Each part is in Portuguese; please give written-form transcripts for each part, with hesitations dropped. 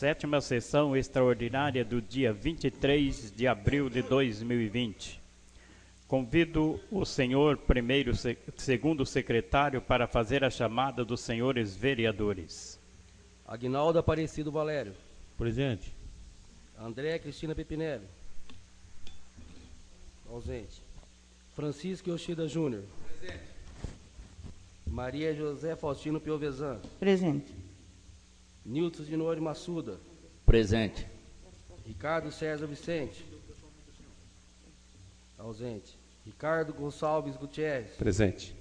sétima sessão extraordinária do dia 23 de abril de 2020. Convido o senhor segundo secretário para fazer a chamada dos senhores vereadores. Aguinaldo Aparecido Valério. Presente. André Cristina Pepinelli. Ausente. Francisco Yoshida Júnior. Presente. Maria José Faustino Piovesan. Presente. Nilton Ginori Massuda. Presente. Ricardo César Vicente. Ausente. Ricardo Gonçalves Gutierrez. Presente.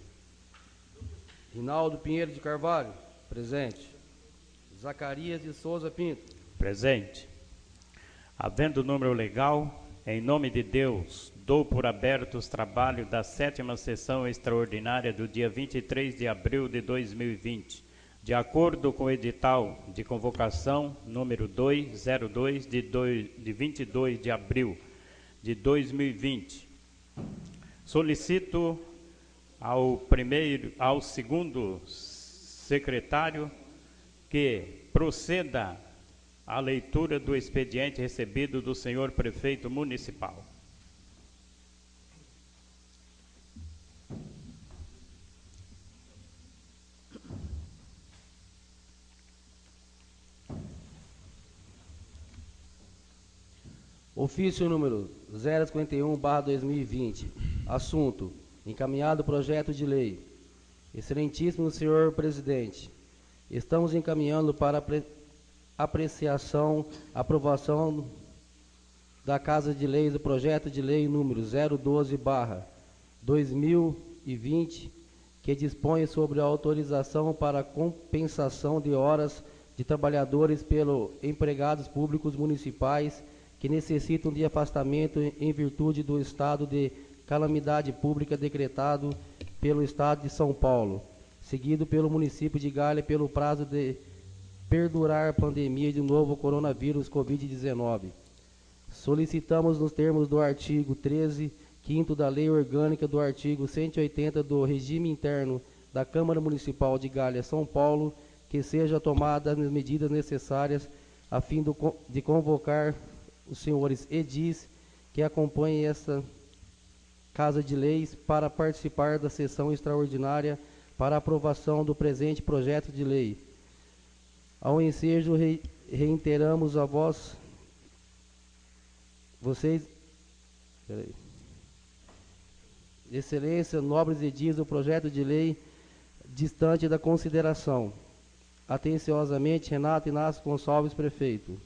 Rinaldo Pinheiro de Carvalho. Presente. Zacarias de Souza Pinto. Presente. Havendo número legal, em nome de Deus, dou por aberto os trabalhos da sétima sessão extraordinária do dia 23 de abril de 2020, de acordo com o edital de convocação número 202 de 22 de abril de 2020. Solicito ao segundo secretário que proceda à leitura do expediente recebido do senhor prefeito municipal. Ofício número 051/2020. Assunto: encaminhado projeto de lei. Excelentíssimo senhor presidente, estamos encaminhando para apreciação, aprovação da Casa de Leis o projeto de lei número 012/2020, que dispõe sobre a autorização para compensação de horas de trabalhadores pelos empregados públicos municipais que necessitam de afastamento em virtude do estado de calamidade pública decretado pelo Estado de São Paulo, seguido pelo município de Galha pelo prazo de perdurar a pandemia de novo coronavírus Covid-19. Solicitamos, nos termos do artigo 13, 5º da Lei Orgânica do artigo 180 do Regime Interno da Câmara Municipal de Galha, São Paulo, que sejam tomadas as medidas necessárias a fim de convocar os senhores edis que acompanhem esta Casa de Leis para participar da sessão extraordinária para aprovação do presente projeto de lei. Ao ensejo, reiteramos a vocês, Excelência, nobres edis, o projeto de lei distante da consideração. Atenciosamente, Renato Inácio Gonçalves, prefeito.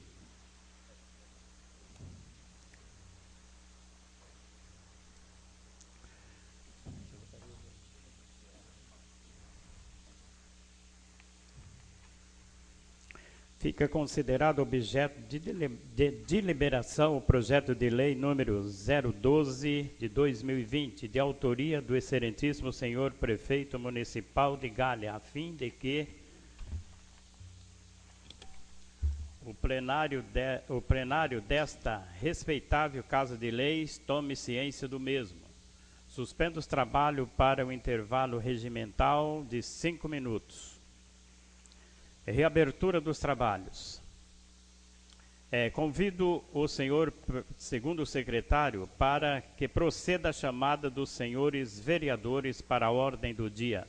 Fica considerado objeto de deliberação o projeto de lei número 012 de 2020, de autoria do excelentíssimo senhor prefeito municipal de Galha, a fim de que o plenário desta respeitável Casa de Leis tome ciência do mesmo. Suspendo os trabalhos para o intervalo regimental de 5 minutos. Reabertura dos trabalhos. Convido o senhor segundo secretário para que proceda a chamada dos senhores vereadores para a ordem do dia.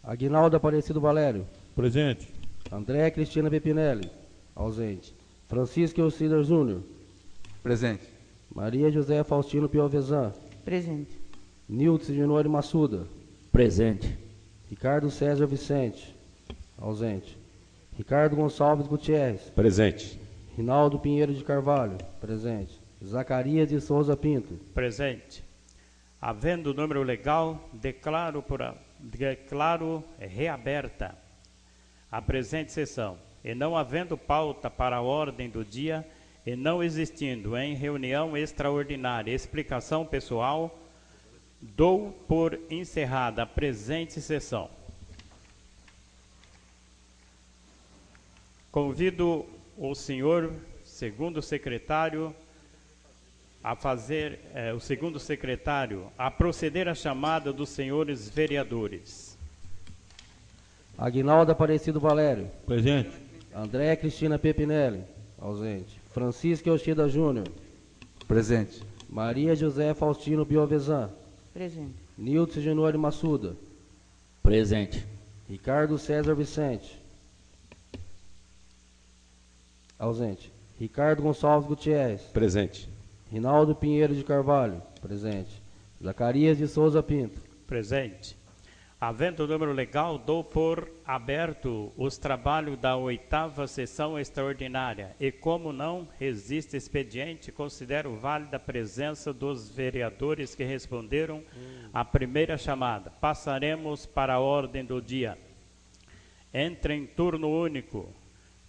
Aguinaldo Aparecido Valério. Presente. André Cristina Pepinelli. Ausente. Francisco Yoshida Júnior. Presente. Maria José Faustino Piovesan. Presente. Nilton Ginori Massuda. Presente. Ricardo César Vicente. Ausente. Ricardo Gonçalves Gutierrez. Presente. Rinaldo Pinheiro de Carvalho. Presente. Zacarias de Souza Pinto. Presente. Havendo número legal, declaro reaberta a presente sessão. E não havendo pauta para a ordem do dia, e não existindo em reunião extraordinária explicação pessoal, dou por encerrada a presente sessão. Convido o senhor segundo secretário a proceder à chamada dos senhores vereadores. Aguinaldo Aparecido Valério. Presente. Andréa Cristina Pepinelli, ausente. Francisca Yoshida Júnior. Presente. Maria José Faustino Biovesan. Presente. Nilton Genori Massuda. Presente. Ricardo César Vicente. Ausente. Ricardo Gonçalves Gutierrez. Presente. Rinaldo Pinheiro de Carvalho. Presente. Zacarias de Souza Pinto. Presente. Havendo o número legal, dou por aberto os trabalhos da 8ª sessão extraordinária e, como não resiste expediente, considero válida a presença dos vereadores que responderam à primeira chamada. Passaremos para a ordem do dia. Entra em turno único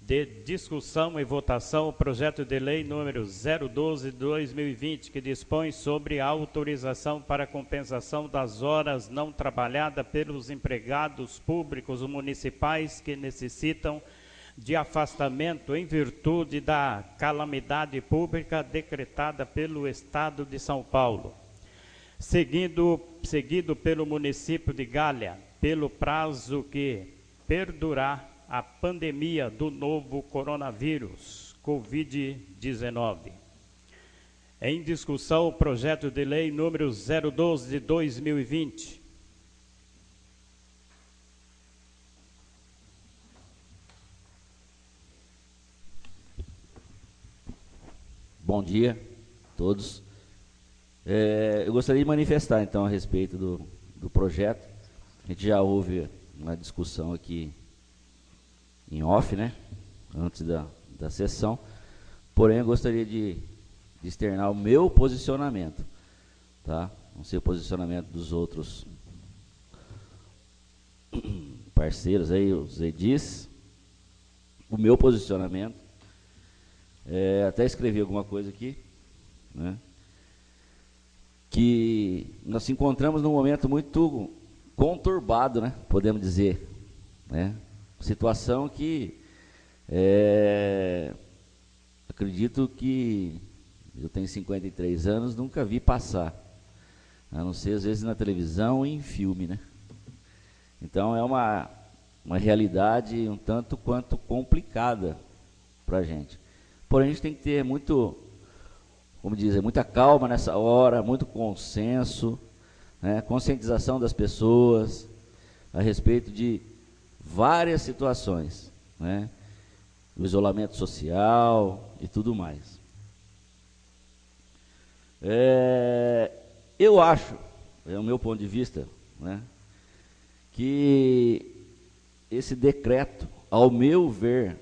de discussão e votação o projeto de lei número 012 de 2020, que dispõe sobre a autorização para compensação das horas não trabalhadas pelos empregados públicos municipais que necessitam de afastamento em virtude da calamidade pública decretada pelo Estado de São Paulo, seguido pelo município de Galha, pelo prazo que perdurar a pandemia do novo coronavírus, Covid-19. Em discussão, o projeto de lei número 012 de 2020. Bom dia a todos. Eu gostaria de manifestar, então, a respeito do projeto. A gente já houve uma discussão aqui em off, né, antes da sessão, porém eu gostaria de externar o meu posicionamento, tá? Não sei o posicionamento dos outros parceiros aí, os edis, o meu posicionamento, até escrevi alguma coisa aqui, né, que nós nos encontramos num momento muito conturbado, né, podemos dizer, né, situação que acredito que eu tenho 53 anos, nunca vi passar, a não ser às vezes na televisão e em filme, né? Então é uma realidade um tanto quanto complicada para a gente. Porém a gente tem que ter muito, como dizer, muita calma nessa hora, muito consenso, né? Conscientização das pessoas a respeito de várias situações, né? O isolamento social e tudo mais. Eu acho, é o meu ponto de vista, né, que esse decreto, ao meu ver,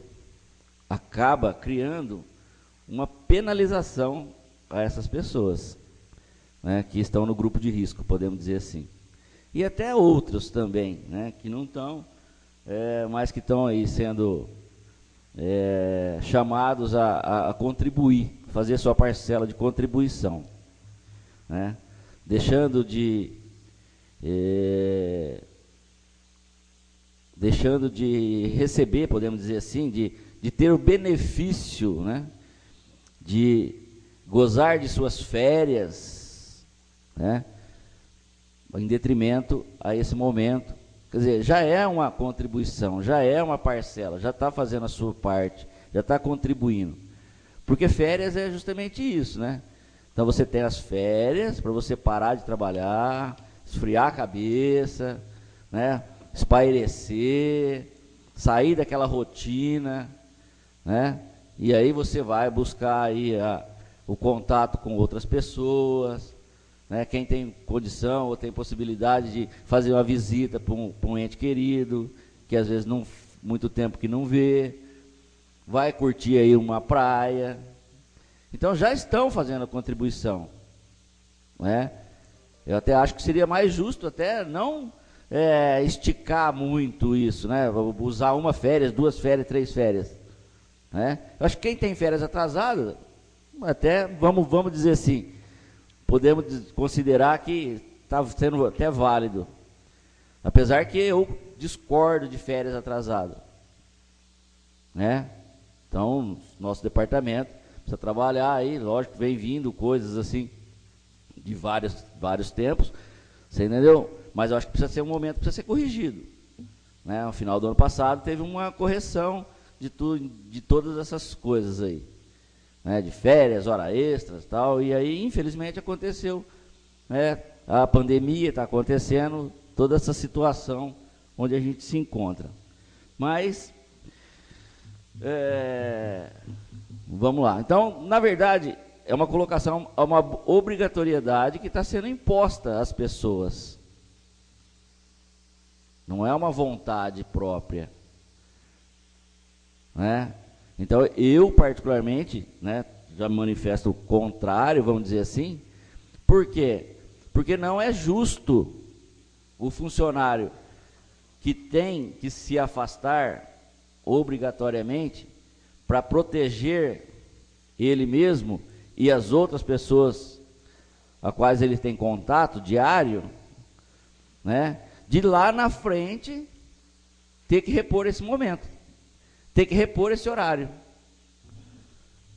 acaba criando uma penalização a essas pessoas, né, que estão no grupo de risco, podemos dizer assim. E até outros também, né, que não estão, mas que estão aí sendo chamados a contribuir, fazer sua parcela de contribuição, né, deixando de receber, podemos dizer assim, de ter o benefício, né, de gozar de suas férias, né, em detrimento a esse momento. Quer dizer, já é uma contribuição, já é uma parcela, já está fazendo a sua parte, já está contribuindo. Porque férias é justamente isso, né? Então você tem as férias para você parar de trabalhar, esfriar a cabeça, né? Espairecer, sair daquela rotina, né? E aí você vai buscar aí o contato com outras pessoas, né? Quem tem condição ou tem possibilidade de fazer uma visita para um ente querido, que às vezes não, muito tempo que não vê, vai curtir aí uma praia. Então já estão fazendo a contribuição, né? Eu até acho que seria mais justo até não esticar muito isso, né? Usar uma férias, 2 férias, 3 férias, né? Eu acho que quem tem férias atrasadas, até vamos dizer assim, podemos considerar que está sendo até válido, apesar que eu discordo de férias atrasadas, né? Então nosso departamento precisa trabalhar aí, lógico, vem vindo coisas assim de vários tempos, você entendeu? Mas eu acho que precisa ser um momento que precisa ser corrigido, né? No final do ano passado teve uma correção de todas essas coisas aí, né, de férias, hora extras, tal. E aí, infelizmente, aconteceu, né, a pandemia está acontecendo, toda essa situação onde a gente se encontra. Mas vamos lá. Então, na verdade, é uma colocação, é uma obrigatoriedade que está sendo imposta às pessoas. Não é uma vontade própria, né? Então, eu particularmente, né, já manifesto o contrário, vamos dizer assim. Por quê? Porque não é justo o funcionário que tem que se afastar obrigatoriamente para proteger ele mesmo e as outras pessoas a quais ele tem contato diário, né, de lá na frente ter que repor esse momento, ter que repor esse horário.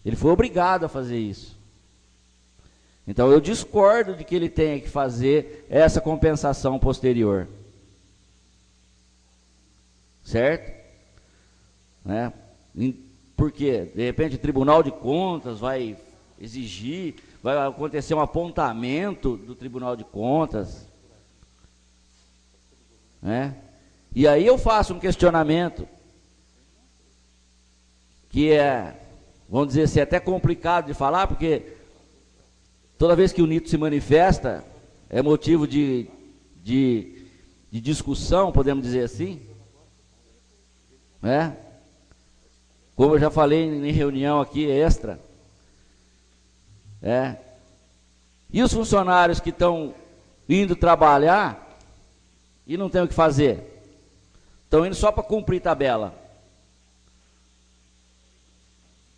Ele foi obrigado a fazer isso. Então eu discordo de que ele tenha que fazer essa compensação posterior. Certo? Né? Porque, de repente, o Tribunal de Contas vai exigir, vai acontecer um apontamento do Tribunal de Contas, né? E aí eu faço um questionamento que é, vamos dizer assim, até complicado de falar, porque toda vez que o NITO se manifesta, é motivo de discussão, podemos dizer assim, né? Como eu já falei em reunião aqui extra, e os funcionários que estão indo trabalhar e não tem o que fazer, estão indo só para cumprir tabela,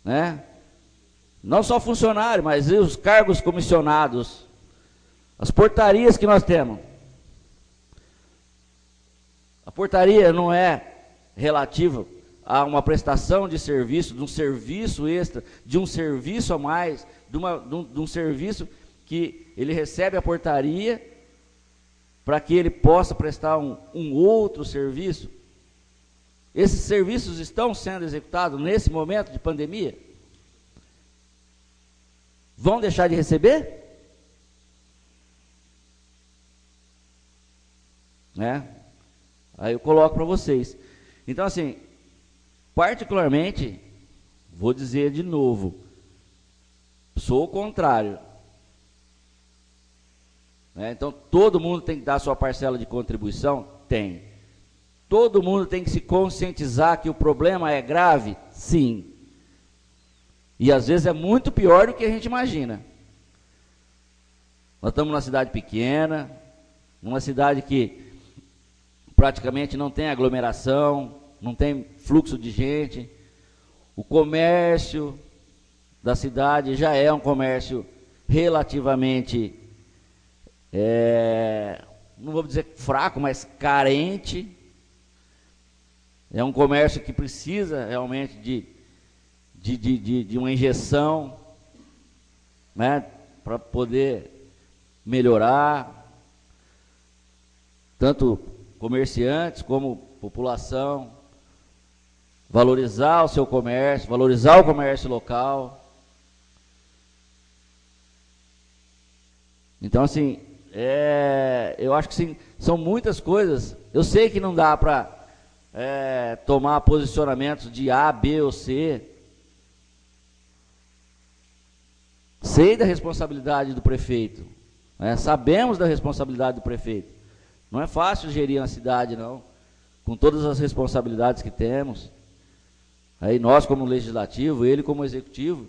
né? Não só funcionário, mas os cargos comissionados, as portarias que nós temos. A portaria não é relativa a uma prestação de serviço, de um serviço extra, de um serviço a mais, de um serviço que ele recebe a portaria para que ele possa prestar um outro serviço. Esses serviços estão sendo executados nesse momento de pandemia? Vão deixar de receber? Né? Aí eu coloco para vocês. Então, assim, particularmente, vou dizer de novo, sou o contrário. Né? Então, todo mundo tem que dar sua parcela de contribuição? Tem. Todo mundo tem que se conscientizar que o problema é grave? Sim. E às vezes é muito pior do que a gente imagina. Nós estamos numa cidade pequena, numa cidade que praticamente não tem aglomeração, não tem fluxo de gente. O comércio da cidade já é um comércio relativamente, não vou dizer fraco, mas carente. É um comércio que precisa realmente de uma injeção, né, para poder melhorar, tanto comerciantes como população, valorizar o seu comércio, valorizar o comércio local. Então, assim, eu acho que sim, são muitas coisas. Eu sei que não dá para tomar posicionamentos de A, B ou C. Sei da responsabilidade do prefeito, né? Sabemos da responsabilidade do prefeito. Não é fácil gerir uma cidade, não, com todas as responsabilidades que temos. Aí nós como legislativo, ele como executivo,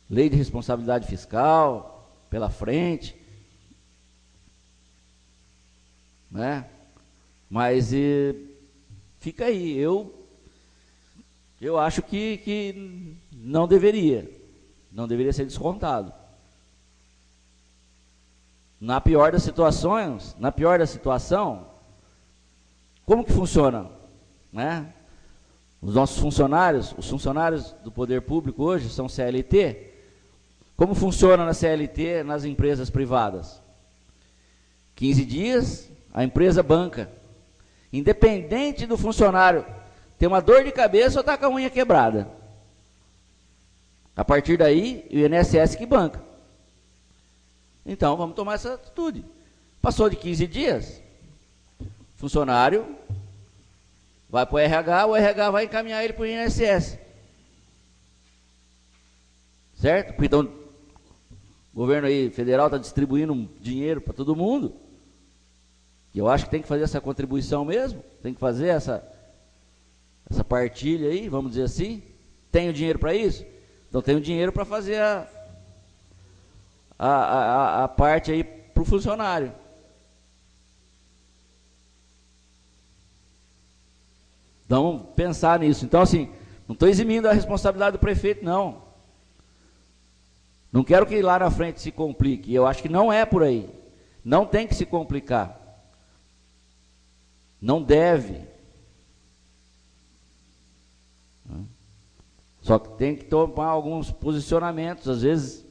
lei de responsabilidade fiscal pela frente, né? Mas fica aí, eu acho que não deveria ser descontado. Na pior das situações, na situação, como que funciona, né? Os nossos funcionários, os funcionários do poder público hoje são CLT. Como funciona na CLT nas empresas privadas? 15 dias, a empresa banca. Independente do funcionário tem uma dor de cabeça ou está com a unha quebrada. A partir daí, o INSS que banca. Então, vamos tomar essa atitude. Passou de 15 dias, funcionário vai para o RH vai encaminhar ele para o INSS. Certo? Porque então, o governo aí federal está distribuindo dinheiro para todo mundo. E eu acho que tem que fazer essa contribuição mesmo. Tem que fazer essa partilha aí, vamos dizer assim. Tem o dinheiro para isso? Então tem o dinheiro para fazer a parte aí para o funcionário. Então, vamos pensar nisso. Então, assim, não estou eximindo a responsabilidade do prefeito, não. Não quero que lá na frente se complique. Eu acho que não é por aí. Não tem que se complicar. Não deve. Só que tem que tomar alguns posicionamentos, às vezes,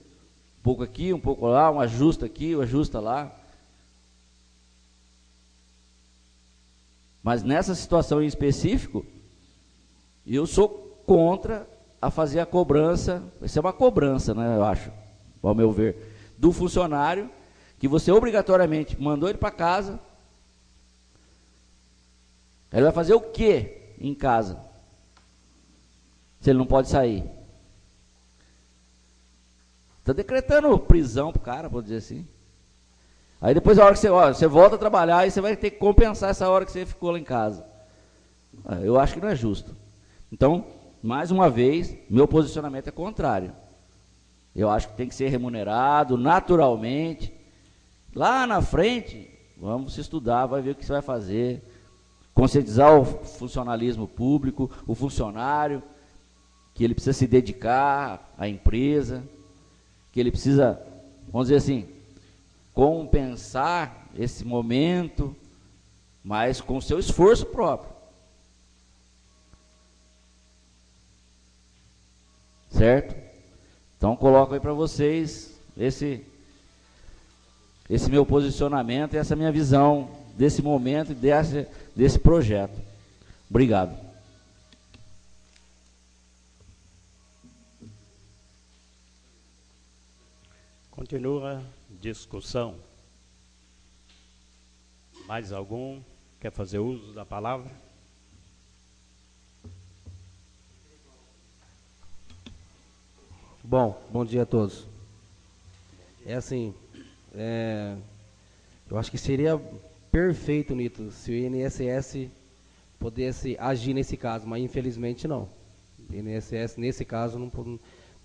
um pouco aqui, um pouco lá, um ajusta aqui, um ajusta lá. Mas nessa situação em específico, eu sou contra a fazer a cobrança, vai ser uma cobrança, né, eu acho, ao meu ver, do funcionário, que você obrigatoriamente mandou ele para casa. Ele vai fazer o quê em casa? Se ele não pode sair. Está decretando prisão para o cara, vou dizer assim. Aí depois, a hora que você volta a trabalhar, aí você vai ter que compensar essa hora que você ficou lá em casa. Eu acho que não é justo. Então, mais uma vez, meu posicionamento é contrário. Eu acho que tem que ser remunerado naturalmente. Lá na frente, vamos se estudar, vai ver o que você vai fazer. Conscientizar o funcionalismo público, o funcionário, que ele precisa se dedicar à empresa, que ele precisa, vamos dizer assim, compensar esse momento, mas com seu esforço próprio. Certo? Então, coloco aí para vocês esse meu posicionamento e essa minha visão desse momento e desse projeto. Obrigado. Continua discussão. Mais algum quer fazer uso da palavra? Bom dia a todos. É assim, eu acho que seria perfeito, Nito, se o INSS pudesse agir nesse caso, mas infelizmente não. O INSS, nesse caso, não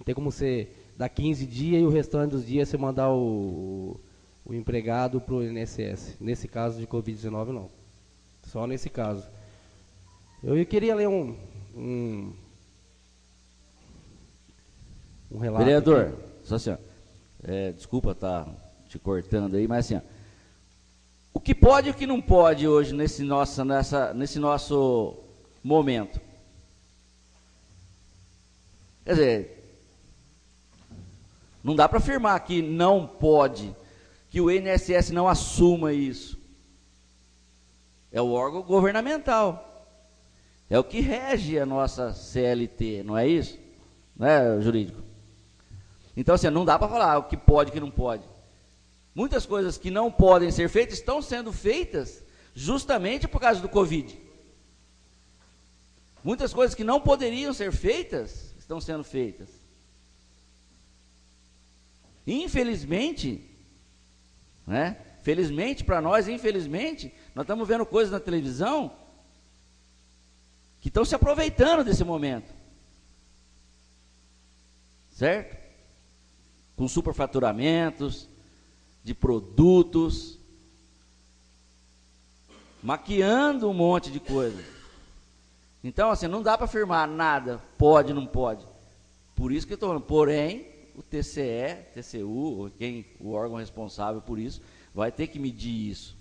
tem como você dar 15 dias e o restante dos dias você mandar o empregado para o INSS. Nesse caso de Covid-19, não. Só nesse caso. Eu queria ler um relato. Vereador, aqui. só assim, desculpa estar te cortando aí, mas assim, ó, o que pode e o que não pode hoje nesse nosso momento? Quer dizer, não dá para afirmar que não pode, que o INSS não assuma isso. É o órgão governamental, é o que rege a nossa CLT, não é isso? Não é, jurídico? Então, assim, não dá para falar o que pode e o que não pode. Muitas coisas que não podem ser feitas estão sendo feitas justamente por causa do Covid. Muitas coisas que não poderiam ser feitas estão sendo feitas. Infelizmente, né? Felizmente para nós, infelizmente, nós estamos vendo coisas na televisão que estão se aproveitando desse momento. Certo? Com superfaturamentos de produtos, maquiando um monte de coisa. Então, assim, não dá para afirmar nada, pode, não pode. Por isso que eu estou falando, porém, o TCE, TCU, o órgão responsável por isso, vai ter que medir isso.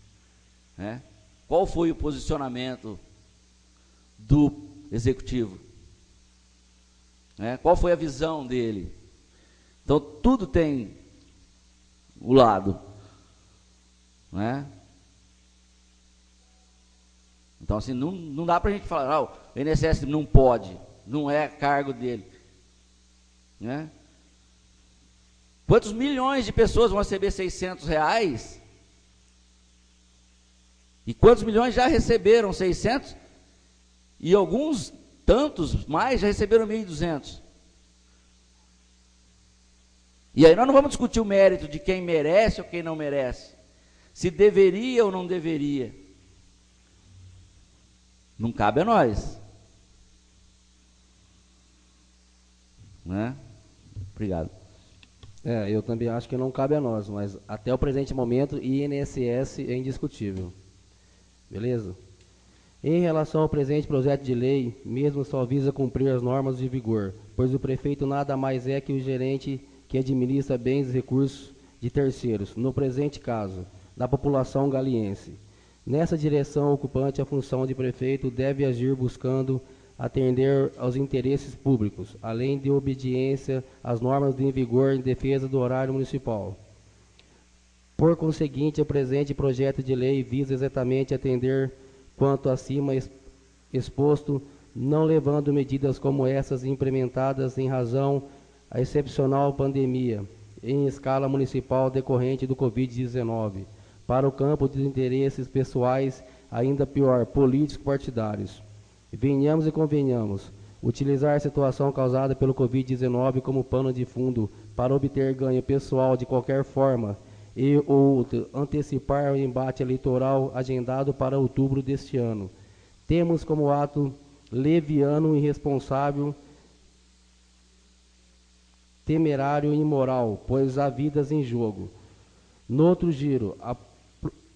Né? Qual foi o posicionamento do executivo? Né? Qual foi a visão dele? Então, tudo tem o lado. Né? Então, assim, não dá para a gente falar, não, o INSS não pode, não é cargo dele. Né? Quantos milhões de pessoas vão receber R$600? E quantos milhões já receberam 600? E alguns, tantos mais, já receberam 1.200. E aí nós não vamos discutir o mérito de quem merece ou quem não merece. Se deveria ou não deveria. Não cabe a nós. Né? Obrigado. Eu também acho que não cabe a nós, mas até o presente momento, INSS é indiscutível. Beleza? Em relação ao presente projeto de lei, mesmo só visa cumprir as normas de vigor, pois o prefeito nada mais é que o gerente que administra bens e recursos de terceiros, no presente caso, da população galiense. Nessa direção, o ocupante a função de prefeito deve agir buscando atender aos interesses públicos, além de obediência às normas em vigor em defesa do horário municipal. Por conseguinte, o presente projeto de lei visa exatamente atender quanto acima exposto, não levando medidas como essas implementadas em razão da excepcional pandemia em escala municipal decorrente do Covid-19, para o campo de interesses pessoais, ainda pior, políticos partidários. Venhamos e convenhamos, utilizar a situação causada pelo Covid-19 como pano de fundo para obter ganho pessoal de qualquer forma e ou antecipar o embate eleitoral agendado para outubro deste ano. Temos como ato leviano, irresponsável, temerário e imoral, pois há vidas em jogo. No outro giro, a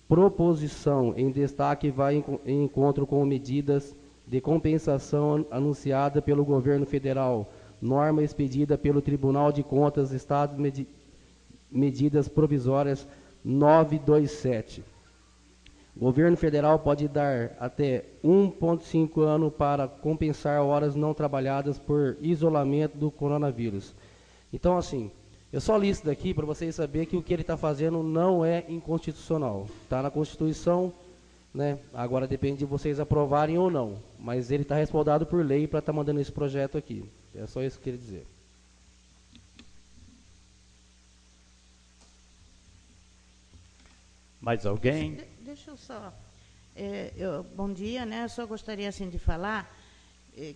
proposição em destaque vai em encontro com medidas de compensação anunciada pelo governo federal, norma expedida pelo Tribunal de Contas, Estado, medidas provisórias 927. O governo federal pode dar até 1,5 ano para compensar horas não trabalhadas por isolamento do coronavírus. Então, assim, eu só li isso daqui para vocês saberem que o que ele está fazendo não é inconstitucional. Está na Constituição, né? Agora depende de vocês aprovarem ou não. Mas ele está respaldado por lei para estar mandando esse projeto aqui. É só isso que eu queria dizer. Mais alguém? Deixa eu só... bom dia, né? Eu só gostaria assim, de falar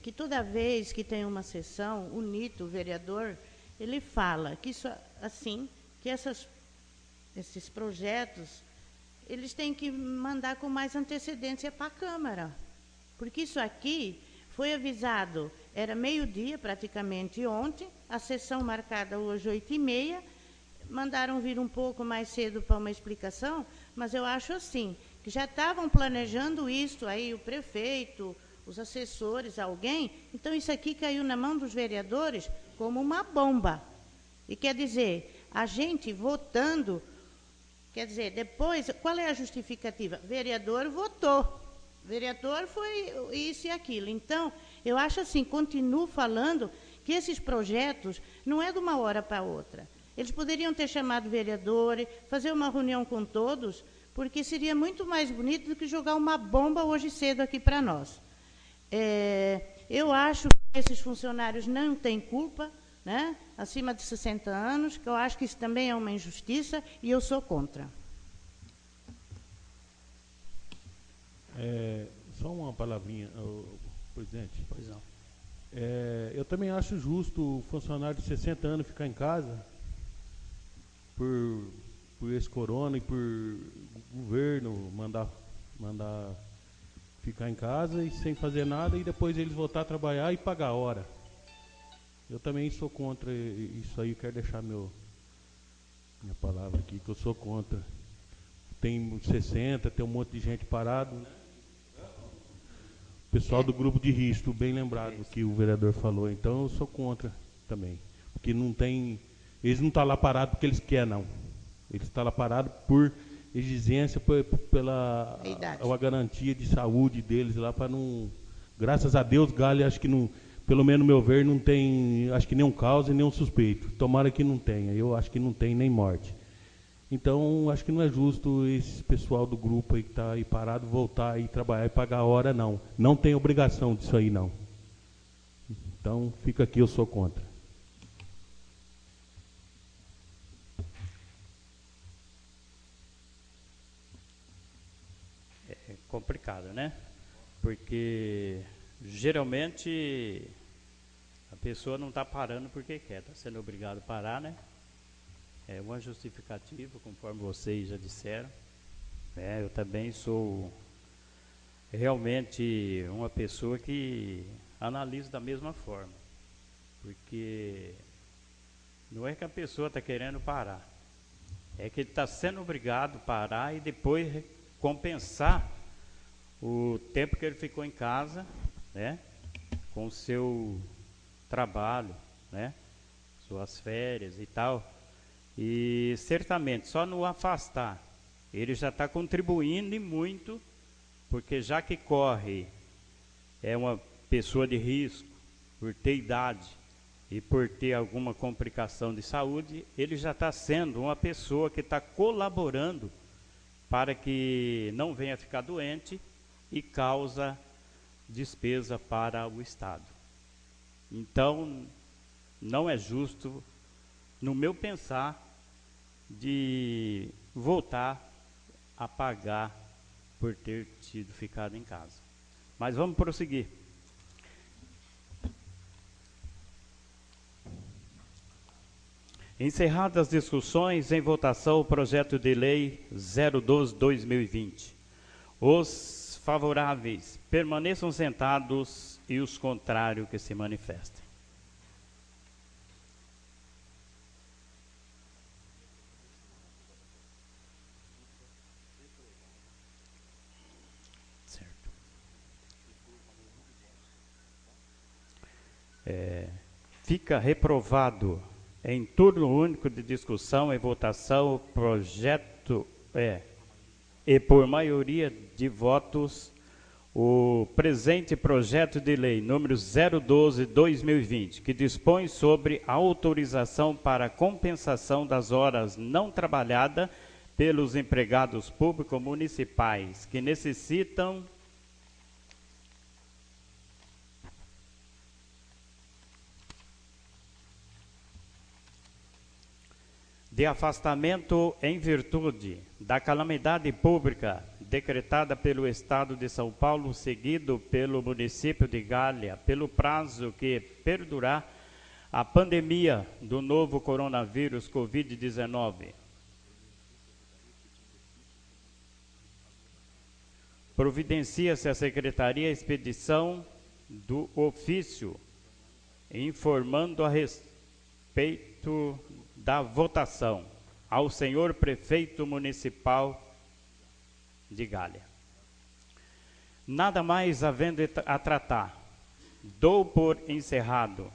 que toda vez que tem uma sessão, o Nito, o vereador, ele fala que isso, assim, que esses projetos, eles têm que mandar com mais antecedência para a Câmara. Porque isso aqui foi avisado, era meio-dia praticamente ontem, a sessão marcada hoje 8h30, mandaram vir um pouco mais cedo para uma explicação, mas eu acho assim, que já estavam planejando isso aí, o prefeito, os assessores, alguém, então isso aqui caiu na mão dos vereadores como uma bomba. E quer dizer, a gente votando, quer dizer, depois, qual é a justificativa? Vereador votou, vereador foi isso e aquilo. Então, eu acho assim, continuo falando que esses projetos não é de uma hora para outra. Eles poderiam ter chamado vereadores, fazer uma reunião com todos, porque seria muito mais bonito do que jogar uma bomba hoje cedo aqui para nós. Eu acho que esses funcionários não têm culpa, né, acima de 60 anos, que eu acho que isso também é uma injustiça e eu sou contra. Só uma palavrinha, presidente. Pois não. Eu também acho justo o funcionário de 60 anos ficar em casa por esse corona e por governo mandar ficar em casa e sem fazer nada e depois eles voltar a trabalhar e pagar a hora. Eu também sou contra isso aí, quero deixar minha palavra aqui, que eu sou contra. Tem 60, tem um monte de gente parado, né? O pessoal do grupo de risco, bem lembrado que o vereador falou, então eu sou contra também. Porque não tem, eles não estão lá parados porque eles querem, não. Eles estão lá parados por exigência, pela a garantia de saúde deles lá, para não... Graças a Deus, Galha, acho que não, pelo menos no meu ver, não tem, acho que nenhum causa e nenhum suspeito. Tomara que não tenha, eu acho que não tem nem morte. Então, acho que não é justo esse pessoal do grupo aí que está aí parado voltar e trabalhar e pagar a hora, não. Não tem obrigação disso aí, não. Então, fica aqui, eu sou contra. É complicado, né? Porque geralmente a pessoa não está parando porque quer, está sendo obrigado a parar, né? É uma justificativa, conforme vocês já disseram. Eu também sou realmente uma pessoa que analisa da mesma forma. Porque não é que a pessoa está querendo parar. É que ele está sendo obrigado a parar e depois compensar o tempo que ele ficou em casa, né? Com o seu trabalho, né? Suas férias e tal. E certamente, só no afastar, ele já está contribuindo e muito, porque já que corre, é uma pessoa de risco, por ter idade e por ter alguma complicação de saúde, ele já está sendo uma pessoa que está colaborando para que não venha ficar doente e causa despesa para o Estado. Então, não é justo, no meu pensar, de voltar a pagar por ter tido ficado em casa. Mas vamos prosseguir. Encerradas as discussões, em votação o projeto de lei 012/2020. Os favoráveis permaneçam sentados e os contrários que se manifestem. Fica reprovado em turno único de discussão e votação o projeto e por maioria de votos o presente projeto de lei número 012/2020, que dispõe sobre a autorização para compensação das horas não trabalhadas pelos empregados públicos municipais que necessitam de afastamento em virtude da calamidade pública decretada pelo Estado de São Paulo, seguido pelo município de Galha, pelo prazo que perdurar a pandemia do novo coronavírus Covid-19. Providencia-se a Secretaria a expedição do ofício, informando a respeito da votação ao senhor prefeito municipal de Galha. Nada mais havendo a tratar, dou por encerrada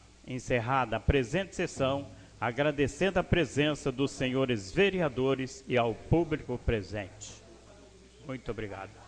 a presente sessão, agradecendo a presença dos senhores vereadores e ao público presente. Muito obrigado.